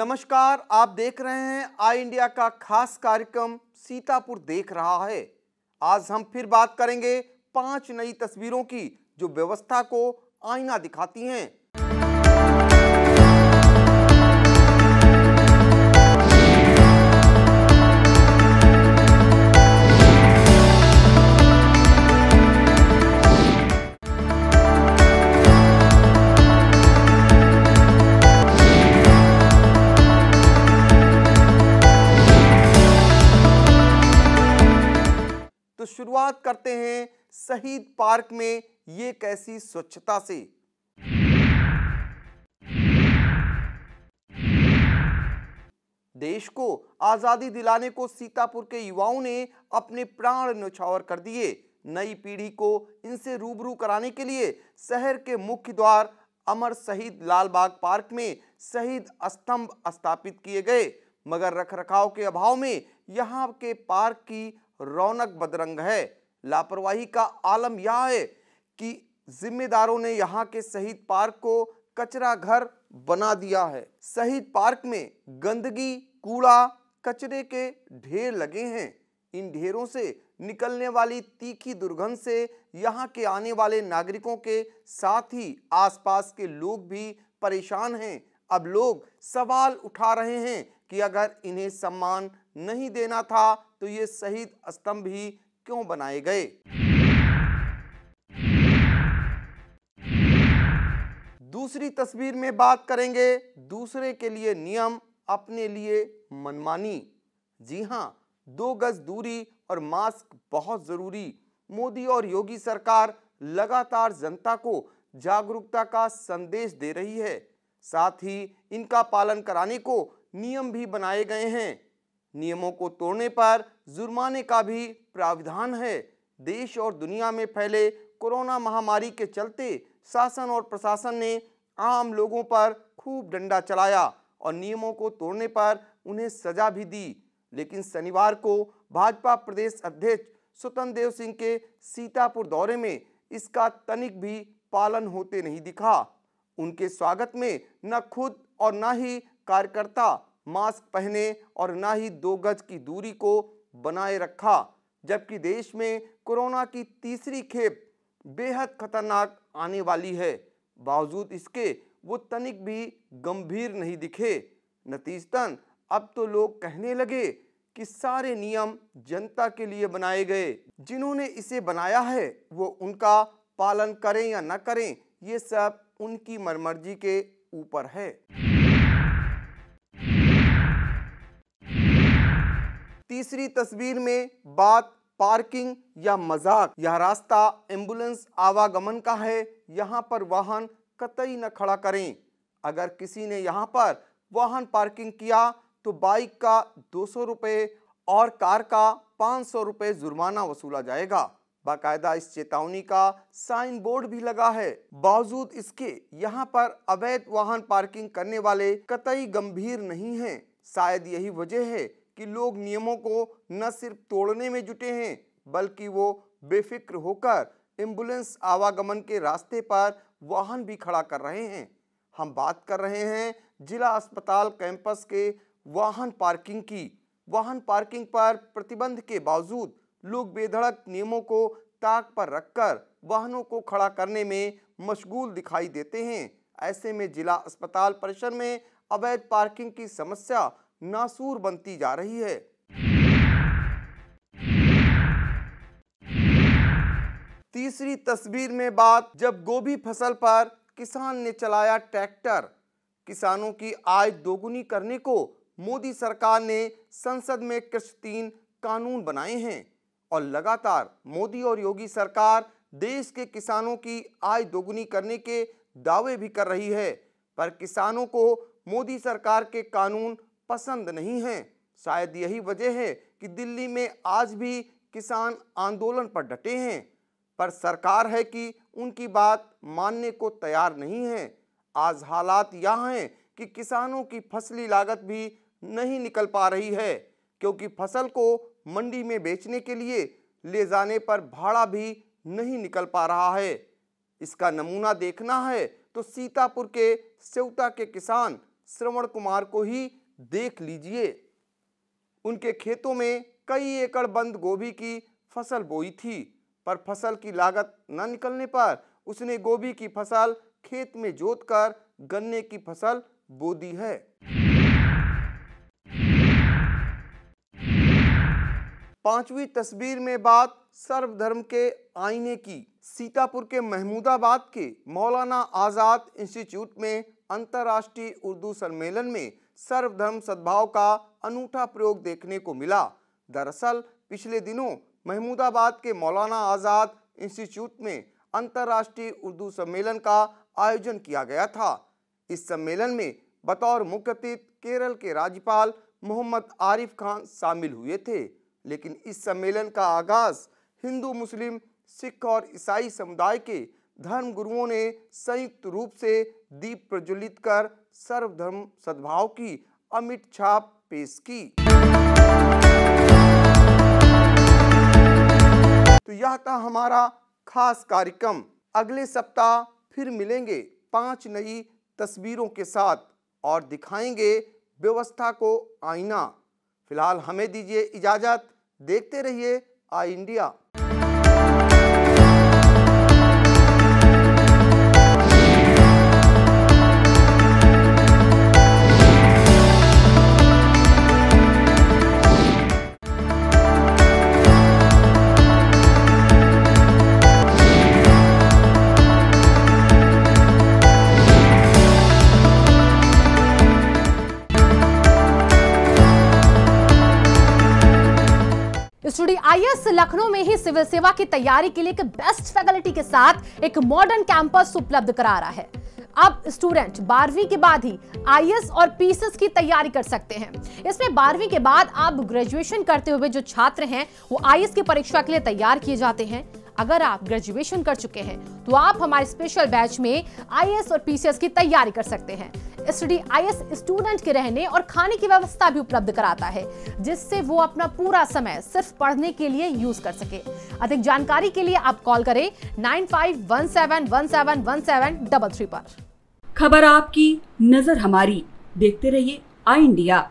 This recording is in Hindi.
नमस्कार, आप देख रहे हैं आई इंडिया का खास कार्यक्रम सीतापुर देख रहा है। आज हम फिर बात करेंगे 5 नई तस्वीरों की जो व्यवस्था को आईना दिखाती हैं। तो शुरुआत करते हैं शहीद पार्क में ये कैसी स्वच्छता से। देश को आजादी दिलाने को सीतापुर के युवाओं ने अपने प्राण न्यौछावर कर दिए। नई पीढ़ी को इनसे रूबरू कराने के लिए शहर के मुख्य द्वार अमर शहीद लाल बाग पार्क में शहीद स्तंभ स्थापित किए गए, मगर रखरखाव के अभाव में यहाँ के पार्क की रौनक बदरंग है। लापरवाही का आलम यह है कि जिम्मेदारों ने यहाँ के शहीद पार्क को कचरा घर बना दिया है। शहीद पार्क में गंदगी, कूड़ा, कचरे के ढेर लगे हैं। इन ढेरों से निकलने वाली तीखी दुर्गंध से यहाँ के आने वाले नागरिकों के साथ ही आसपास के लोग भी परेशान हैं। अब लोग सवाल उठा रहे हैं कि अगर इन्हें सम्मान नहीं देना था तो ये शहीद स्तंभ ही क्यों बनाए गए। दूसरी तस्वीर में बात करेंगे दूसरे के लिए नियम, अपने लिए मनमानी। जी हां, 2 गज दूरी और मास्क बहुत जरूरी। मोदी और योगी सरकार लगातार जनता को जागरूकता का संदेश दे रही है। साथ ही इनका पालन कराने को नियम भी बनाए गए हैं। नियमों को तोड़ने पर जुर्माने का भी प्रावधान है। देश और दुनिया में फैले कोरोना महामारी के चलते शासन और प्रशासन ने आम लोगों पर खूब डंडा चलाया और नियमों को तोड़ने पर उन्हें सजा भी दी। लेकिन शनिवार को भाजपा प्रदेश अध्यक्ष स्वतंत्र देव सिंह के सीतापुर दौरे में इसका तनिक भी पालन होते नहीं दिखा। उनके स्वागत में न खुद और न ही कार्यकर्ता मास्क पहने और न ही 2 गज की दूरी को बनाए रखा, जबकि देश में कोरोना की तीसरी खेप बेहद खतरनाक आने वाली है। बावजूद इसके वो तनिक भी गंभीर नहीं दिखे। नतीजतन अब तो लोग कहने लगे कि सारे नियम जनता के लिए बनाए गए, जिन्होंने इसे बनाया है वो उनका पालन करें या न करें, ये सब उनकी मनमर्जी के ऊपर है। तीसरी तस्वीर में बात पार्किंग या मजाक। यह रास्ता एम्बुलेंस आवागमन का है। यहाँ पर वाहन कतई न खड़ा करें। अगर किसी ने यहाँ पर वाहन पार्किंग किया तो बाइक का 200 रुपये और कार का 500 रुपये जुर्माना वसूला जाएगा। बाकायदा इस चेतावनी का साइन बोर्ड भी लगा है। बावजूद इसके यहाँ पर अवैध वाहन पार्किंग करने वाले कतई गंभीर नहीं हैं। शायद यही वजह है कि लोग नियमों को न सिर्फ तोड़ने में जुटे हैं, बल्कि वो बेफिक्र होकर एम्बुलेंस आवागमन के रास्ते पर वाहन भी खड़ा कर रहे हैं। हम बात कर रहे हैं जिला अस्पताल कैंपस के वाहन पार्किंग की। वाहन पार्किंग पर प्रतिबंध के बावजूद लोग बेधड़क नियमों को ताक पर रखकर वाहनों को खड़ा करने में मशगूल दिखाई देते हैं। ऐसे में जिला अस्पताल परिसर में अवैध पार्किंग की समस्या नासूर बनती जा रही है। तीसरी तस्वीर में बात जब गोभी फसल पर किसान ने चलाया ट्रैक्टर। किसानों की आय दोगुनी करने को मोदी सरकार ने संसद में कृषि 3 कानून बनाए हैं और लगातार मोदी और योगी सरकार देश के किसानों की आय दोगुनी करने के दावे भी कर रही है, पर किसानों को मोदी सरकार के कानून पसंद नहीं हैं। शायद यही वजह है कि दिल्ली में आज भी किसान आंदोलन पर डटे हैं, पर सरकार है कि उनकी बात मानने को तैयार नहीं है। आज हालात यह हैं कि किसानों की फसली लागत भी नहीं निकल पा रही है, क्योंकि फसल को मंडी में बेचने के लिए ले जाने पर भाड़ा भी नहीं निकल पा रहा है। इसका नमूना देखना है तो सीतापुर के सेवता के किसान श्रवण कुमार को ही देख लीजिए। उनके खेतों में कई एकड़ बंद गोभी की फसल बोई थी, पर फसल की लागत न निकलने पर उसने गोभी की फसल खेत में जोतकर गन्ने की फसल बो दी है। पांचवी तस्वीर में बात सर्वधर्म के आईने की। सीतापुर के महमूदाबाद के मौलाना आजाद इंस्टीट्यूट में अंतर्राष्ट्रीय उर्दू सम्मेलन में सर्वधर्म सद्भाव का अनूठा प्रयोग देखने को मिला। दरअसल पिछले दिनों महमूदाबाद के मौलाना आजाद इंस्टीट्यूट में अंतर्राष्ट्रीय उर्दू सम्मेलन का आयोजन किया गया था। इस सम्मेलन में बतौर मुख्य अतिथि केरल के राज्यपाल मोहम्मद आरिफ खान शामिल हुए थे, लेकिन इस सम्मेलन का आगाज हिंदू, मुस्लिम, सिख और ईसाई समुदाय के धर्म गुरुओं ने संयुक्त रूप से दीप प्रज्वलित कर सर्वधर्म सद्भाव की अमिट छाप पेश की। तो यह था हमारा खास कार्यक्रम। अगले सप्ताह फिर मिलेंगे 5 नई तस्वीरों के साथ और दिखाएंगे व्यवस्था को आईना। फिलहाल हमें दीजिए इजाजत। देखते रहिए आई इंडिया। स्टूडियो आईएएस लखनऊ में ही सिविल सेवा की तैयारी के लिए एक बेस्ट फैकल्टी के साथ एक मॉडर्न कैंपस उपलब्ध करा रहा है। अब स्टूडेंट 12वीं के बाद ही आईएएस और पीसीएस की तैयारी कर सकते हैं। इसमें 12वीं के बाद आप ग्रेजुएशन करते हुए जो छात्र हैं वो आईएएस की परीक्षा के लिए तैयार किए जाते हैं। अगर आप ग्रेजुएशन कर चुके हैं तो आप हमारे स्पेशल बैच में आईएएस और पीसीएस की तैयारी कर सकते हैं। स्टूडियो आईएएस स्टूडेंट के रहने और खाने की व्यवस्था भी उपलब्ध कराता है, जिससे वो अपना पूरा समय सिर्फ पढ़ने के लिए यूज कर सके। अधिक जानकारी के लिए आप कॉल करें 9517171733 पर। खबर आपकी, नजर हमारी। देखते रहिए आई इंडिया।